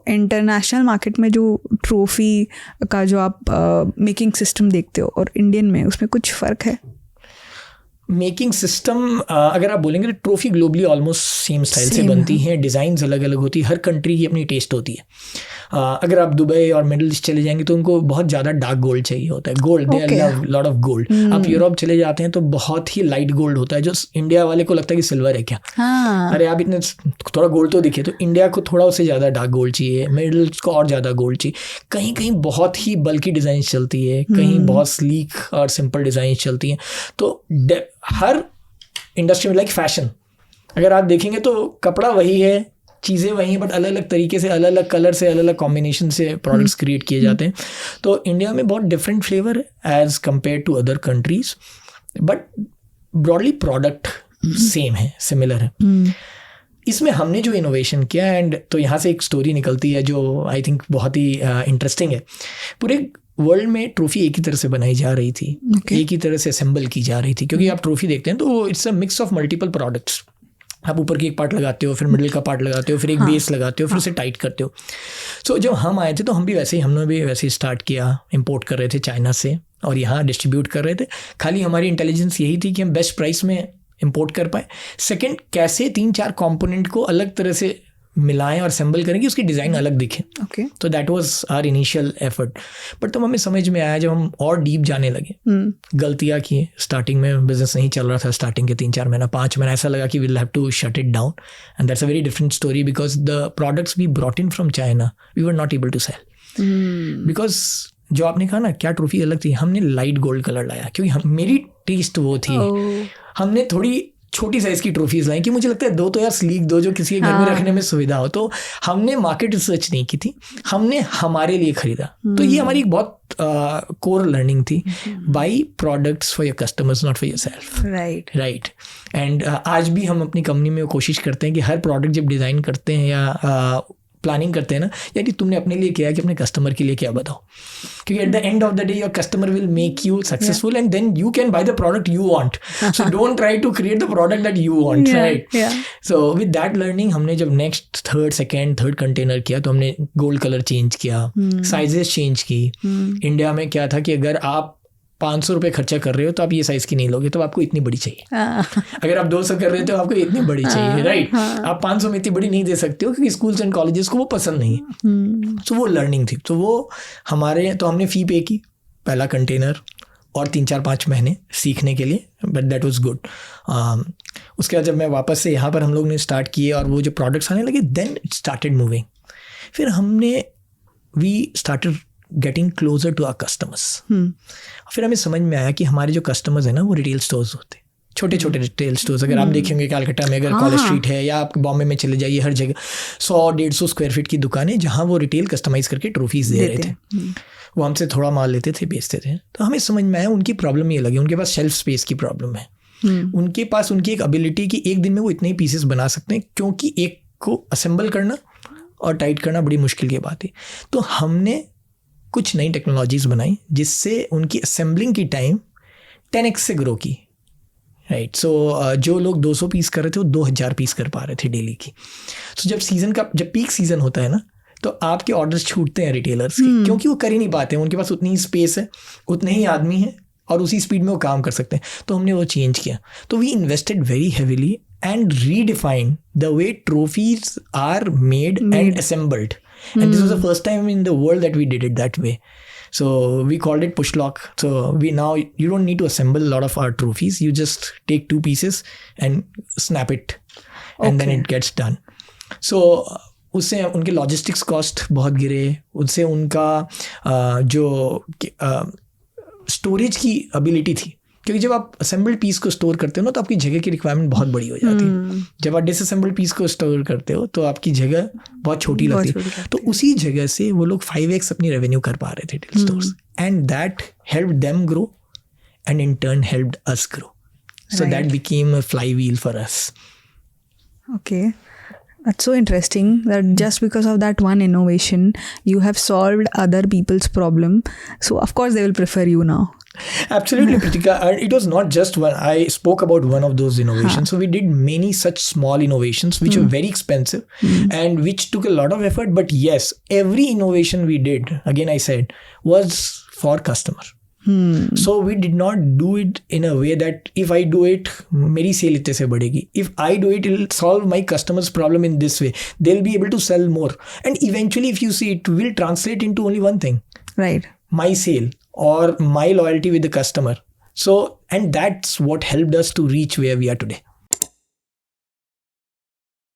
International market में जो trophy का जो आप मेकिंग सिस्टम देखते हो और इंडियन में, उसमें कुछ फ़र्क है? मेकिंग सिस्टम अगर आप बोलेंगे तो trophy globally almost same style से बनती हैं, डिज़ाइंस अलग अलग होती है, हर कंट्री की अपनी टेस्ट होती है। अगर आप दुबई और मिडिल ईस्ट चले जाएंगे तो उनको बहुत ज़्यादा डार्क गोल्ड चाहिए होता है, gold, they love lot of gold. आप यूरोप चले जाते हैं तो बहुत ही लाइट गोल्ड होता है, जो इंडिया वाले को लगता है कि सिल्वर है क्या। अरे आप इतने थोड़ा गोल्ड तो दिखे, तो इंडिया को थोड़ा उससे ज़्यादा डार्क गोल्ड चाहिए, मिडिल ईस्ट को और ज़्यादा गोल्ड चाहिए। कहीं कहीं बहुत ही बल्कि डिज़ाइन चलती है, कहीं बहुत स्लीक और सिंपल डिज़ाइन चलती हैं। तो हर इंडस्ट्री में, लाइक फैशन, अगर आप देखेंगे तो कपड़ा वही है, चीज़ें वही हैं, बट अलग अलग तरीके से, अलग अलग कलर से, अलग अलग कॉम्बिनेशन से प्रोडक्ट्स क्रिएट किए जाते हैं। तो इंडिया में बहुत डिफरेंट फ्लेवर है as compare to other countries, but broadly product same है, सिमिलर है। इसमें हमने जो इनोवेशन किया, एंड तो यहाँ से एक स्टोरी निकलती है जो आई थिंक बहुत ही इंटरेस्टिंग है। पूरे वर्ल्ड में ट्रॉफी एक ही तरह से बनाई जा रही थी, एक ही तरह से असेंबल की जा रही थी, क्योंकि आप ट्रॉफी देखते हैं तो it's a mix of multiple products. आप ऊपर की एक पार्ट लगाते हो, फिर मिडिल का पार्ट लगाते हो, फिर एक बेस लगाते हो, फिर उसे टाइट करते हो। सो जब हम आए थे तो हमने भी वैसे ही स्टार्ट किया, इंपोर्ट कर रहे थे चाइना से और यहाँ डिस्ट्रीब्यूट कर रहे थे। खाली हमारी इंटेलिजेंस यही थी कि हम बेस्ट प्राइस में इंपोर्ट कर पाए। सेकेंड, कैसे 3-4 कॉम्पोनेंट को अलग तरह से मिलाएं और असेंबल करें कि उसकी डिज़ाइन अलग दिखे। तो that was our initial effort. But तब हमें समझ में आया, जब हम और डीप जाने लगे, गलतियाँ की। स्टार्टिंग में बिजनेस नहीं चल रहा था, स्टार्टिंग के 3-4 महीना, 5 महीना ऐसा लगा कि we will have to shut it down, and that's a very different story, because the products we brought in from China we were not able to sell. Because जो आपने कहा ना, क्या ट्रॉफी अलग थी, हमने लाइट गोल्ड कलर लाया, क्योंकि मेरी टेस्ट वो थी। हमने थोड़ी छोटी साइज़ की ट्रॉफीज लाई कि मुझे लगता है 2 तो यार स्लीक दो, जो किसी के घर में रखने में सुविधा हो। तो हमने मार्केट रिसर्च नहीं की थी, हमने हमारे लिए खरीदा। तो ये हमारी एक बहुत कोर लर्निंग थी, by products for your customers, not for your self. Right. And आज भी हम अपनी कंपनी में कोशिश करते हैं कि हर प्रोडक्ट जब डिज़ाइन करते हैं या प्लानिंग करते हैं ना, यानी तुमने अपने लिए किया कि अपने कस्टमर के लिए क्या बताओ, क्योंकि at the end of the day your customer will make you successful, and then you can buy the product you want. So don't try to create the product that you want, right. So with that learning हमने जब next third container किया तो हमने gold colour change किया, sizes change की। India में क्या था कि अगर आप 500 रुपये खर्चा कर रहे हो तो आप ये साइज़ की नहीं लोगे, तो आपको इतनी बड़ी चाहिए। अगर आप 200 कर रहे हो तो आपको इतनी बड़ी चाहिए, राइट। आप 500 में इतनी बड़ी नहीं दे सकते हो, क्योंकि स्कूल्स एंड कॉलेजेस को वो पसंद नहीं है। तो वो लर्निंग थी। तो वो तो हमने फ़ी पे की पहला कंटेनर, और 3-4-5 महीने सीखने के लिए, बट दैट वाज गुड। उसके बाद जब मैं वापस से यहाँ पर हम लोग ने स्टार्ट किए और वो जो प्रोडक्ट्स आने लगे, देन इट स्टार्टेड मूविंग। फिर we started getting closer to our customers. फिर हमें समझ में आया कि हमारे जो कस्टमर्स हैं ना, वो रिटेल स्टोर्स होते हैं, छोटे छोटे रिटेल स्टोर्स। अगर आप देखेंगे कलकत्ता में, अगर कॉलेज स्ट्रीट है, या आप बॉम्बे में चले जाइए, हर जगह 100-150 स्क्वायर फीट की दुकानें, जहाँ वो रिटेल कस्टमाइज करके ट्रॉफीज दे रहे थे। वो हमसे थोड़ा माल लेते थे, बेचते थे। तो हमें समझ में आया उनकी प्रॉब्लम ये लगी, उनके पास शेल्फ स्पेस की प्रॉब्लम है। उनके पास उनकी एक एबिलिटी कि एक दिन में वो इतने ही पीसेस बना सकते हैं, क्योंकि एक को असेंबल करना और टाइट करना बड़ी मुश्किल की बात है। तो हमने कुछ नई टेक्नोलॉजीज़ बनाई जिससे उनकी असेंबलिंग की टाइम 10x से ग्रो की, राइट। सो जो लोग 200 पीस कर रहे थे वो 2000 पीस कर पा रहे थे डेली की। सो जब पीक सीज़न होता है ना, तो आपके ऑर्डर्स छूटते हैं रिटेलर्स के, क्योंकि वो कर ही नहीं पाते हैं, उनके पास उतनी ही स्पेस है, उतने ही आदमी हैं, और उसी स्पीड में वो काम कर सकते हैं। तो हमने वो चेंज किया। तो we invested very heavily and redefine the way trophies are made and assembled. And this was the first time in the world that we did it that way. So we called it push lock. So you don't need to assemble a lot of our trophies. You just take 2 pieces and snap it, and then it gets done. So उससे उनके logistics cost बहुत गिरे, उससे उनका जो storage की ability थी, क्योंकि जब आप असेंबल्ड पीस को स्टोर करते हो ना, तो आपकी जगह की रिक्वायरमेंट बहुत बड़ी हो जाती है। जब आप डिसअसेंबल्ड पीस को स्टोर करते हो तो आपकी जगह बहुत छोटी लगती है। तो उसी जगह से वो लोग 5x अपनी रेवेन्यू कर पा रहे थे retail stores, and that helped them grow, and in turn helped us grow. So that became a flywheel for us. Okay, that's so interesting that just because of that one innovation you have solved other people's problem, so of course they will prefer you now Absolutely, Pritika. And it was not just one. I spoke about one of those innovations. So we did many such small innovations which were very expensive and which took a lot of effort. But yes, every innovation we did, again I said, was for customer. So we did not do it in a way that if I do it, मेरी sale इतने से बढ़ेगी. If I do it, it'll solve my customer's problem in this way. They'll be able to sell more. And eventually, if you see, it will translate into only one thing. Right. My sale or my loyalty with the customer. So, and that's what helped us to reach where we are today.